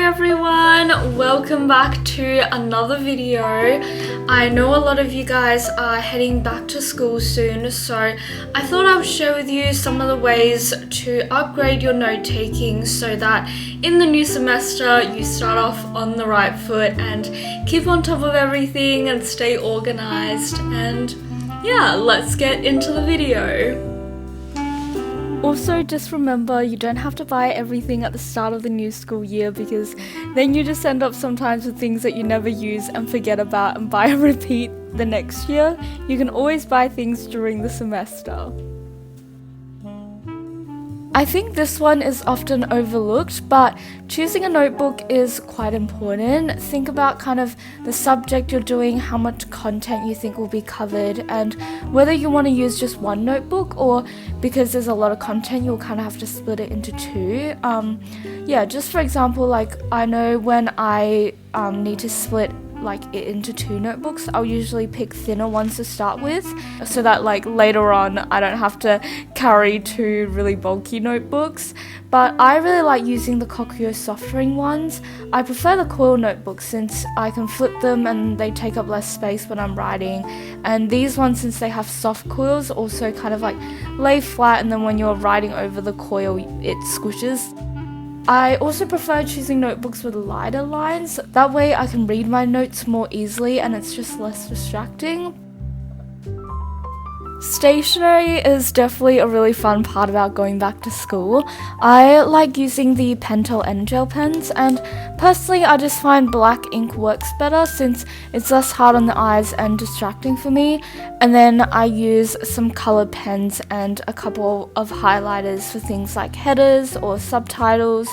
everyone, welcome back to another video. I know a lot of you guys are heading back to school soon, so I thought I would share with you some of the ways to upgrade your note-taking so that in the new semester you start off on the right foot and keep on top of everything and stay organized. And yeah, let's get into the video. Also, just remember, you don't have to buy everything at the start of the new school year, because then you just end up sometimes with things that you never use and forget about and buy a repeat the next year. You can always buy things during the semester. I think this one is often overlooked, but choosing a notebook is quite important. Think about kind of the subject you're doing, how much content you think will be covered, and whether you want to use just one notebook or, because there's a lot of content, you'll kind of have to split it into two. Just for example, like I know when I need to split it into two notebooks, I'll usually pick thinner ones to start with so that later on I don't have to carry two really bulky notebooks. But I really like using the Kokuyo soft ring ones. I prefer the coil notebooks since I can flip them and they take up less space when I'm writing, and these ones, since they have soft coils, also kind of lay flat, and then when you're writing over the coil it squishes. I also prefer choosing notebooks with lighter lines. That way I can read my notes more easily and it's just less distracting. Stationery is definitely a really fun part about going back to school. I like using the Pentel N gel pens, and personally I just find black ink works better since it's less hard on the eyes and distracting for me. And then I use some colored pens and a couple of highlighters for things like headers or subtitles.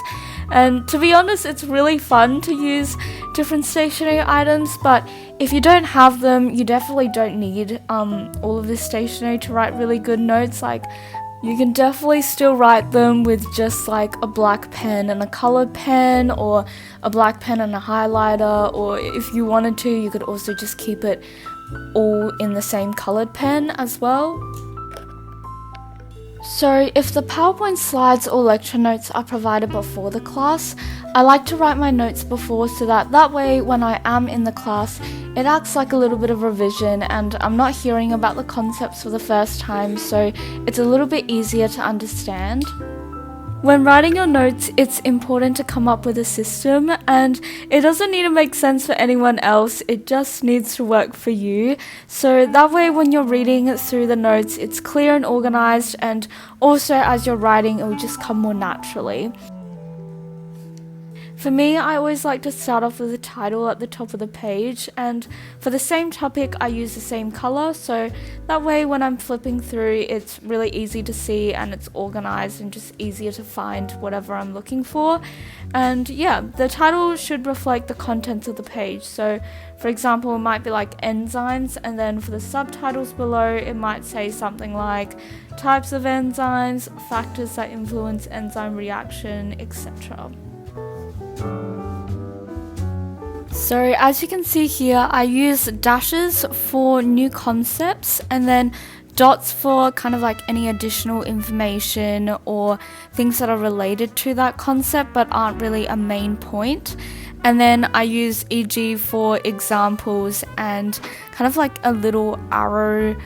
And to be honest, it's really fun to use different stationery items, but if you don't have them, you definitely don't need all of this stationery to write really good notes. You can definitely still write them with just a black pen and a colored pen, or a black pen and a highlighter, or if you wanted to, you could also just keep it all in the same colored pen as well. So if the PowerPoint slides or lecture notes are provided before the class, I like to write my notes before so that way when I am in the class, it acts like a little bit of revision and I'm not hearing about the concepts for the first time, so it's a little bit easier to understand. When writing your notes, it's important to come up with a system, and it doesn't need to make sense for anyone else, it just needs to work for you. So that way when you're reading through the notes, it's clear and organized, and also as you're writing, it will just come more naturally. For me, I always like to start off with a title at the top of the page, and for the same topic I use the same color, so that way when I'm flipping through it's really easy to see and it's organized and just easier to find whatever I'm looking for. And yeah, the title should reflect the contents of the page, so for example it might be enzymes, and then for the subtitles below it might say something like types of enzymes, factors that influence enzyme reaction, etc. So as you can see here, I use dashes for new concepts and then dots for kind of any additional information or things that are related to that concept but aren't really a main point. And then I use EG for examples and kind of a little arrow,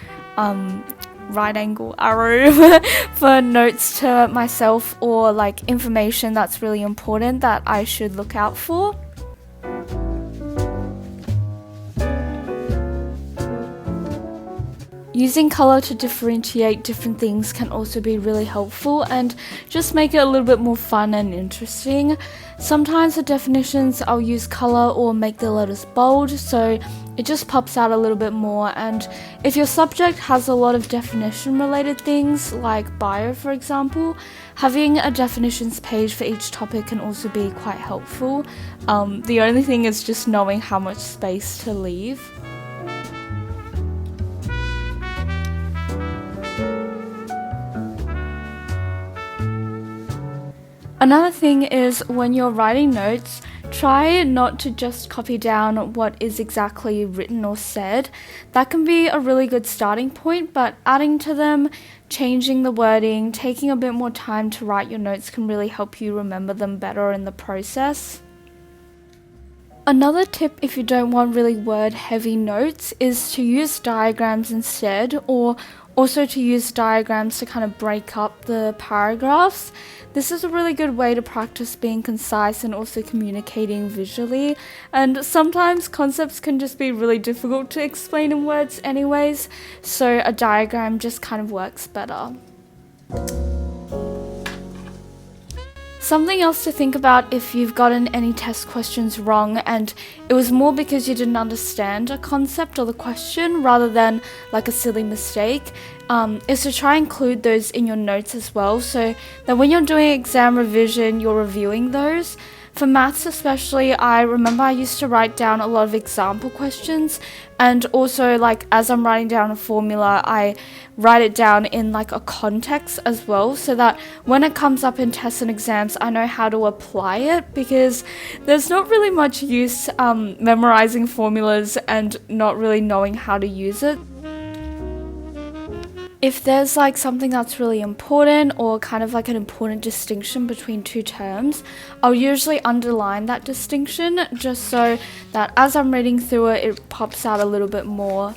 right angle arrow for notes to myself or information that's really important that I should look out for. Using colour to differentiate different things can also be really helpful and just make it a little bit more fun and interesting. Sometimes the definitions I'll use colour or make the letters bold, so it just pops out a little bit more. And if your subject has a lot of definition related things like bio for example, having a definitions page for each topic can also be quite helpful. The only thing is just knowing how much space to leave. Another thing is when you're writing notes, try not to just copy down what is exactly written or said. That can be a really good starting point, but adding to them, changing the wording, taking a bit more time to write your notes can really help you remember them better in the process. Another tip if you don't want really word heavy notes is to use diagrams instead, or also to use diagrams to kind of break up the paragraphs. This is a really good way to practice being concise and also communicating visually, and sometimes concepts can just be really difficult to explain in words anyways, so a diagram just kind of works better. Something else to think about if you've gotten any test questions wrong and it was more because you didn't understand a concept or the question rather than like a silly mistake, is to try and include those in your notes as well, so that when you're doing exam revision, you're reviewing those. For maths especially, I remember I used to write down a lot of example questions, and also like as I'm writing down a formula, I write it down in like a context as well, so that when it comes up in tests and exams, I know how to apply it, because there's not really much use memorizing formulas and not really knowing how to use it. If there's like something that's really important or kind of like an important distinction between two terms, I'll usually underline that distinction just so that as I'm reading through it, it pops out a little bit more.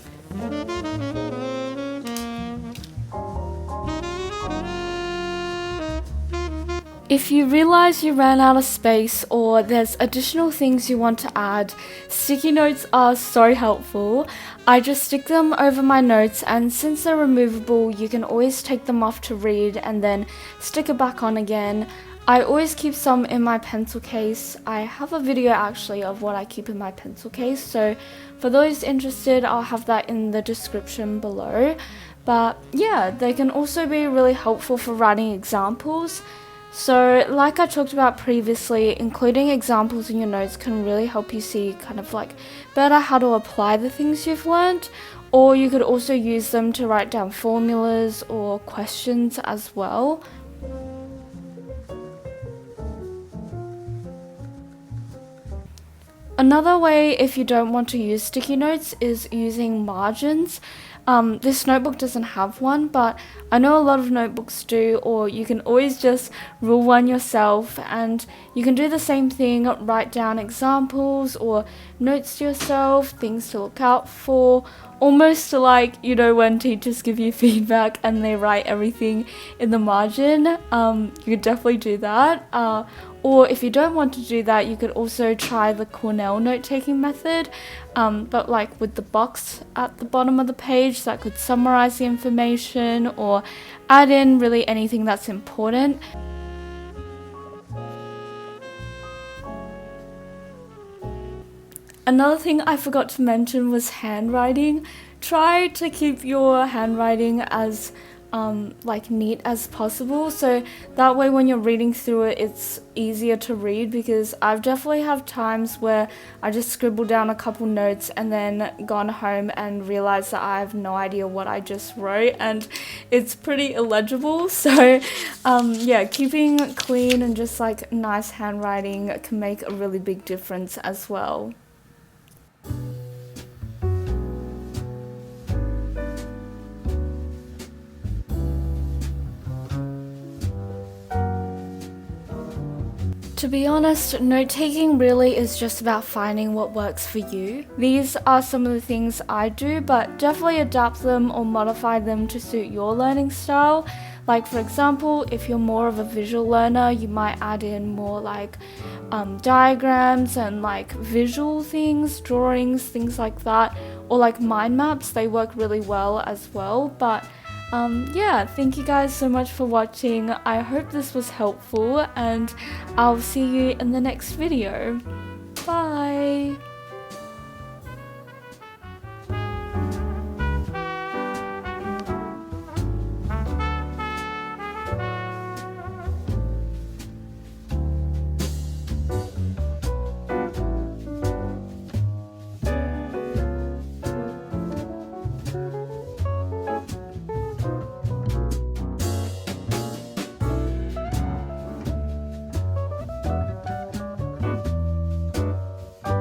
If you realize you ran out of space or there's additional things you want to add, sticky notes are so helpful. I just stick them over my notes, and since they're removable, you can always take them off to read and then stick it back on again. I always keep some in my pencil case. I have a video actually of what I keep in my pencil case, so for those interested, I'll have that in the description below. But yeah, they can also be really helpful for writing examples. So like I talked about previously, including examples in your notes can really help you see kind of like better how to apply the things you've learned, or you could also use them to write down formulas or questions as well. Another way if you don't want to use sticky notes is using margins. This notebook doesn't have one, but I know a lot of notebooks do, or you can always just rule one yourself, and you can do the same thing, write down examples or notes to yourself, things to look out for, almost like, you know, when teachers give you feedback and they write everything in the margin. You could definitely do that. Or if you don't want to do that, you could also try the Cornell note-taking method, but like with the box at the bottom of the page that could summarize the information or add in really anything that's important. Another thing I forgot to mention was handwriting. Try to keep your handwriting as like neat as possible, so that way when you're reading through it, it's easier to read, because I've definitely had times where I just scribbled down a couple notes and then gone home and realized that I have no idea what I just wrote and it's pretty illegible. So yeah, keeping clean and just like nice handwriting can make a really big difference as well. To be honest, note-taking really is just about finding what works for you. These are some of the things I do, but definitely adapt them or modify them to suit your learning style. Like for example, if you're more of a visual learner, you might add in more like diagrams and like visual things, drawings, things like that, or like mind maps. They work really well as well. But yeah, thank you guys so much for watching. I hope this was helpful, and I'll see you in the next video. Bye!